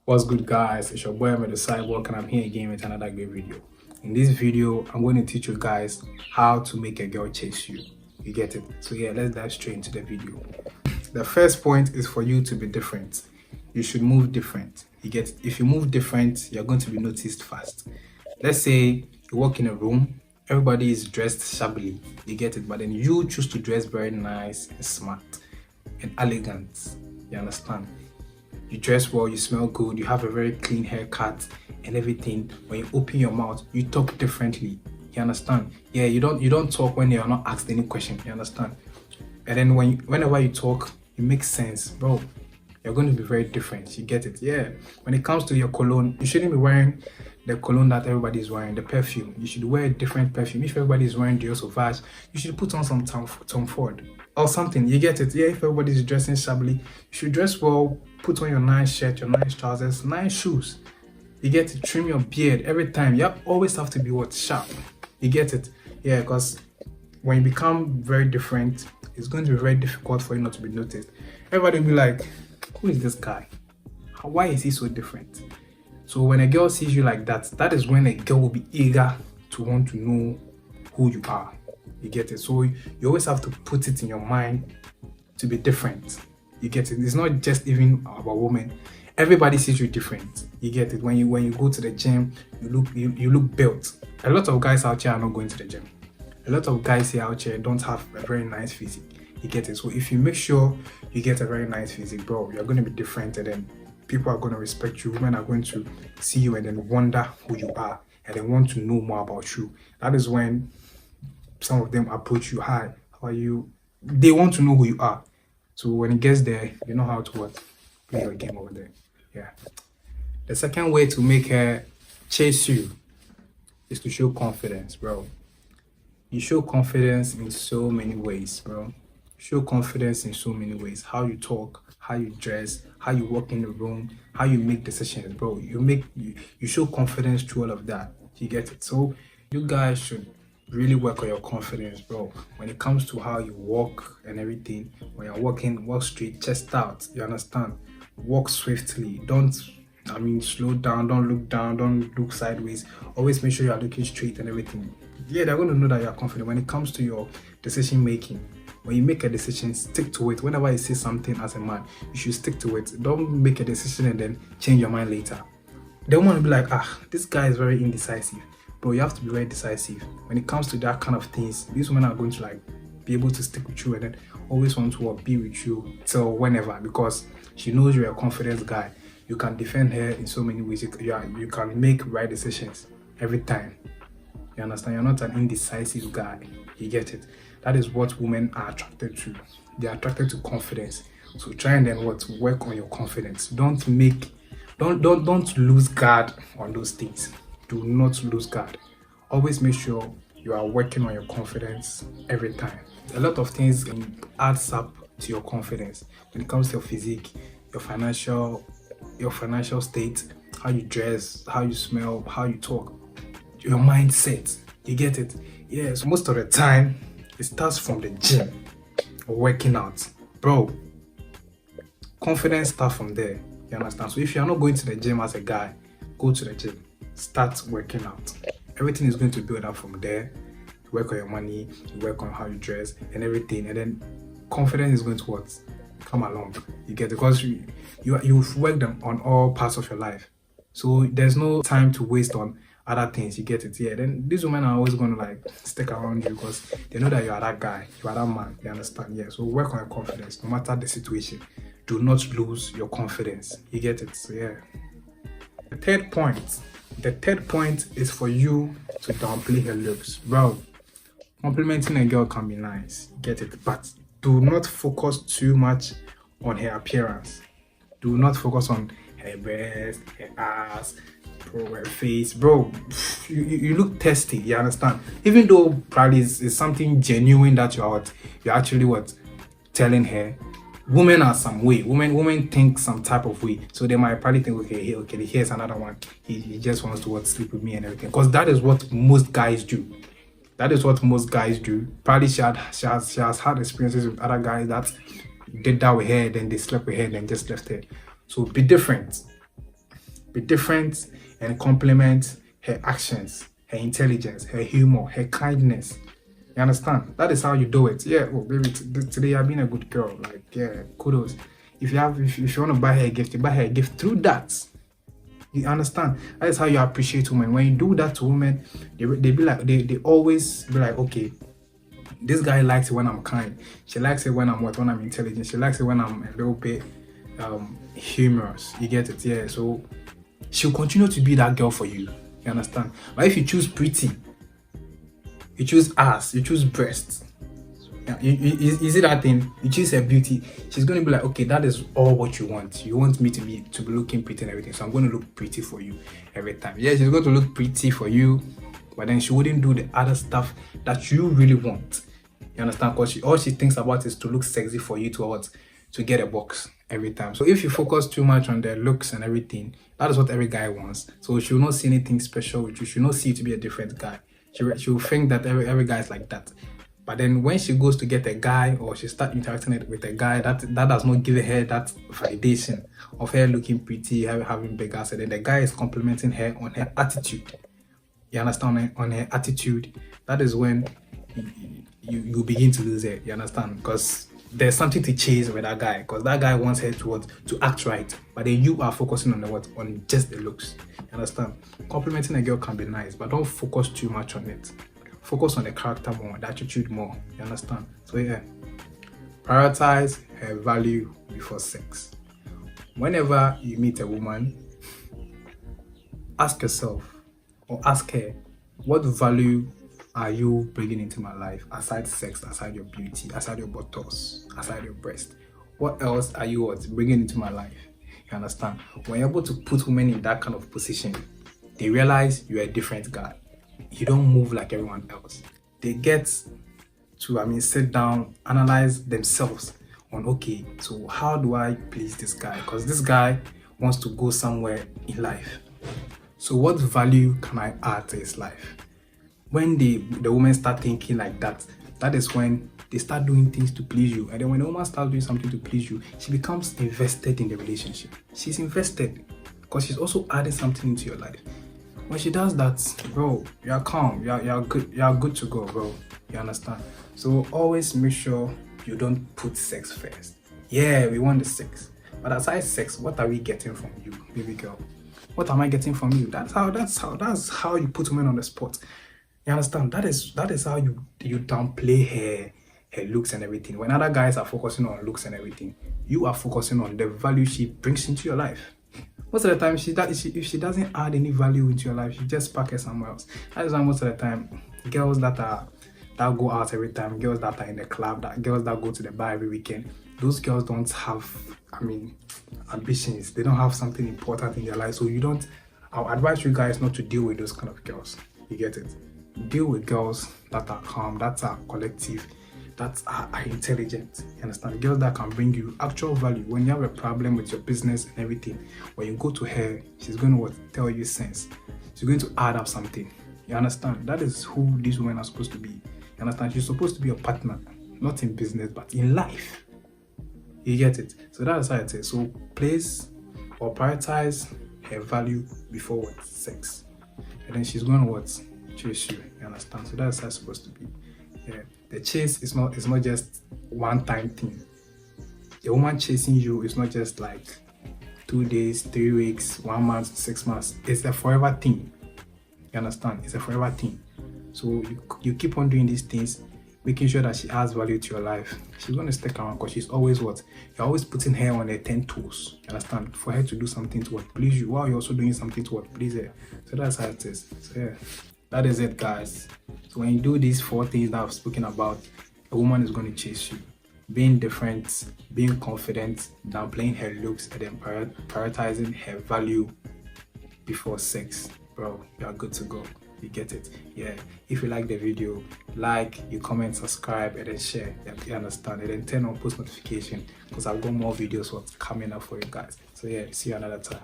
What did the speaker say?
What's good, guys? It's your boy Ahmed the Cyborg, and I'm here again with another great video. In this video, I'm going to teach you guys how to make a girl chase you. You get it? So yeah, let's dive straight into the video. The first point is for you to be different. You should move different. You get it? If you move different, you're going to be noticed fast. Let's say you walk in a room, everybody is dressed shabbily. You get it? But then you choose to dress very nice and smart and elegant. You understand? You dress well, you smell good, you have a very clean haircut and everything. When you open your mouth, you talk differently. You understand? Yeah, you don't talk when you're not asked any question. You understand? And then whenever you talk, it makes sense, bro. You're going to be very different. You get it? Yeah. When it comes to your cologne, you shouldn't be wearing the cologne that everybody is wearing, the perfume. You should wear a different perfume. If everybody is wearing Dior Sauvage, you should put on some Tom Ford or something. You get it? Yeah, if everybody is dressing shabbily, you should dress well, put on your nice shirt, your nice trousers, nice shoes. You get it? Trim your beard every time. You always have to be sharp. You get it? Yeah, because when you become very different, it's going to be very difficult for you not to be noticed. Everybody will be like, who is this guy? Why is he so different? So when a girl sees you like that, that is when a girl will be eager to want to know who you are. You get it? So you always have to put it in your mind to be different. You get it? It's not just even about women. Everybody sees you different. You get it? When you go to the gym, you look built. A lot of guys out here are not going to the gym. A lot of guys here out here don't have a very nice physique. You get it? So if you make sure you get a very nice physique, bro, you're going to be different, and then people are going to respect you. Women are going to see you and then wonder who you are, and they want to know more about you. That is when some of them approach you. Hi, how are you? They want to know who you are. So when it gets there, you know how to play your game over there. Yeah. The second way to make her chase you is to show confidence, bro. You show confidence in so many ways, bro. Show confidence in so many ways. How you talk, how you dress, how you walk in the room, how you make decisions, bro. You show confidence through all of that. You get it? So you guys should really work on your confidence, bro. When it comes to how you walk and everything, when you're walking, walk straight, chest out. You understand? Walk swiftly. Don't slow down, don't look sideways. Always make sure you are looking straight and everything. Yeah, they're going to know that you're confident. When it comes to your decision making, when you make a decision, stick to it. Whenever you say something as a man, you should stick to it. Don't make a decision and then change your mind later. They want to be like, this guy is very indecisive. Bro, you have to be very decisive. When it comes to that kind of things, these women are going to be able to stick with you and then always want to be with you till whenever, because she knows you're a confident guy. You can defend her in so many ways. You can make right decisions every time. You understand? You're not an indecisive guy. You get it? That is what women are attracted to. They are attracted to confidence. So try and then work on your confidence. Don't lose guard on those things. Do not lose guard. Always make sure you are working on your confidence every time. A lot of things adds up to your confidence when it comes to your physique, your financial state, how you dress, how you smell, how you talk, your mindset. You get it? Yes, most of the time it starts from the gym or working out, bro. Confidence starts from there. You understand? So if you're not going to the gym as a guy, go to the gym, start working out. Everything is going to build up from there. You work on your money, you work on how you dress and everything, and then confidence is going to come along. You get it? Because you've worked on all parts of your life, so there's no time to waste on other things. You get it? Yeah. Then these women are always going to stick around you because they know that you are that guy, you are that man. You understand? Yeah. So work on your confidence no matter the situation. Do not lose your confidence. You get it? So yeah. The third point is for you to downplay her looks, bro. Complimenting a girl can be nice, get it, but do not focus too much on her appearance. Do not focus on her breast, her ass, bro, her face, bro. You look testy. You understand? Even though probably it's something genuine that you're actually telling her. Women are some way. Women think some type of way. So they might probably think, okay, here's another one. He just wants to sleep with me and everything. Because that is what most guys do. Probably she has had experiences with other guys that did that with her, then they slept with her, then just left her. So be different. Be different and complement her actions, her intelligence, her humor, her kindness. You understand? That is how you do it. Yeah, oh baby, today I've been a good girl. Like, yeah, kudos. If you want to buy her a gift, you buy her a gift through that. You understand? That is how you appreciate women. When you do that to women, they be like, they always be like, okay, this guy likes it when I'm kind. She likes it when I'm intelligent. She likes it when I'm a little bit humorous. You get it? Yeah. So she'll continue to be that girl for you. You understand? But if you choose pretty, you choose ass, you choose breasts, you see that thing, you choose her beauty, she's going to be like, okay, that is all what you want. You want me to be looking pretty and everything, so I'm going to look pretty for you every time. Yeah, she's going to look pretty for you, but then she wouldn't do the other stuff that you really want. You understand? Because all she thinks about is to look sexy for you to get a box every time. So if you focus too much on their looks and everything, that is what every guy wants. So she will not see anything special with you. She will not see you to be a different guy. She will think that every guy is like that. But then when she goes to get a guy, or she starts interacting with a guy, that does not give her that validation of her looking pretty, her having big ass, and then the guy is complimenting her on her attitude. You understand? On her attitude, that is when you begin to lose it. You understand? Because there's something to chase with that guy, because that guy wants her to act right, but then you are focusing on on just the looks. You understand? Complimenting a girl can be nice, but don't focus too much on it. Focus on the character more, the attitude more. You understand? So yeah, prioritize her value before sex. Whenever you meet a woman, ask yourself or ask her, what value are you bringing into my life aside sex, aside your beauty, aside your buttocks, aside your breast? What else are you bringing into my life? You understand? When you're able to put women in that kind of position, they realize you're a different guy. You don't move like everyone else. They get to, sit down, analyze themselves on, okay, so how do I please this guy? Because this guy wants to go somewhere in life. So what value can I add to his life? When the women start thinking like that, that is when they start doing things to please you. And then when the woman starts doing something to please you, she becomes invested in the relationship. She's invested because she's also adding something into your life. When she does that, bro, you're calm, you're good to go, bro. You understand? So always make sure you don't put sex first. Yeah, we want the sex, but aside sex, what are we getting from you, baby girl? What am I getting from you? That's how you put women on the spot. You understand? That is how you downplay her looks and everything. When other guys are focusing on looks and everything, you are focusing on the value she brings into your life. Most of the time, if she doesn't add any value into your life, she just pack her somewhere else. That is why most of the time, girls that go out every time, girls that are in the club, girls that go to the bar every weekend, those girls don't have, ambitions. They don't have something important in their life. So I would advise you guys not to deal with those kind of girls. You get it? Deal with girls that are calm, that are collective, that are intelligent. You understand? Girls that can bring you actual value. When you have a problem with your business and everything, when you go to her, she's going to tell you sense. She's going to add up something. You understand? That is who these women are supposed to be. You understand? She's supposed to be your partner, not in business, but in life. You get it? So that's how it is. So place or prioritize her value before sex. And then she's going to chase you. You understand? So that's how it's supposed to be. Yeah. The chase is not just one-time thing. The woman chasing you is not just like 2 days, 3 weeks, 1 month, 6 months. It's a forever thing. You understand? It's a forever thing. So you keep on doing these things, making sure that she adds value to your life. She's going to stick around because she's always you're always putting her on her 10 toes. You understand? For her to do something to please you while you're also doing something to please her. So that's how it is. So yeah, that is it, guys. So when you do these 4 things that I've spoken about, a woman is going to chase you. Being different, being confident, downplaying her looks, and then prioritizing her value before sex. Bro, you are good to go. You get it? Yeah. If you like the video, you comment, subscribe, and then share. You understand? And then turn on post notification because I've got more videos coming up for you guys. So yeah, see you another time.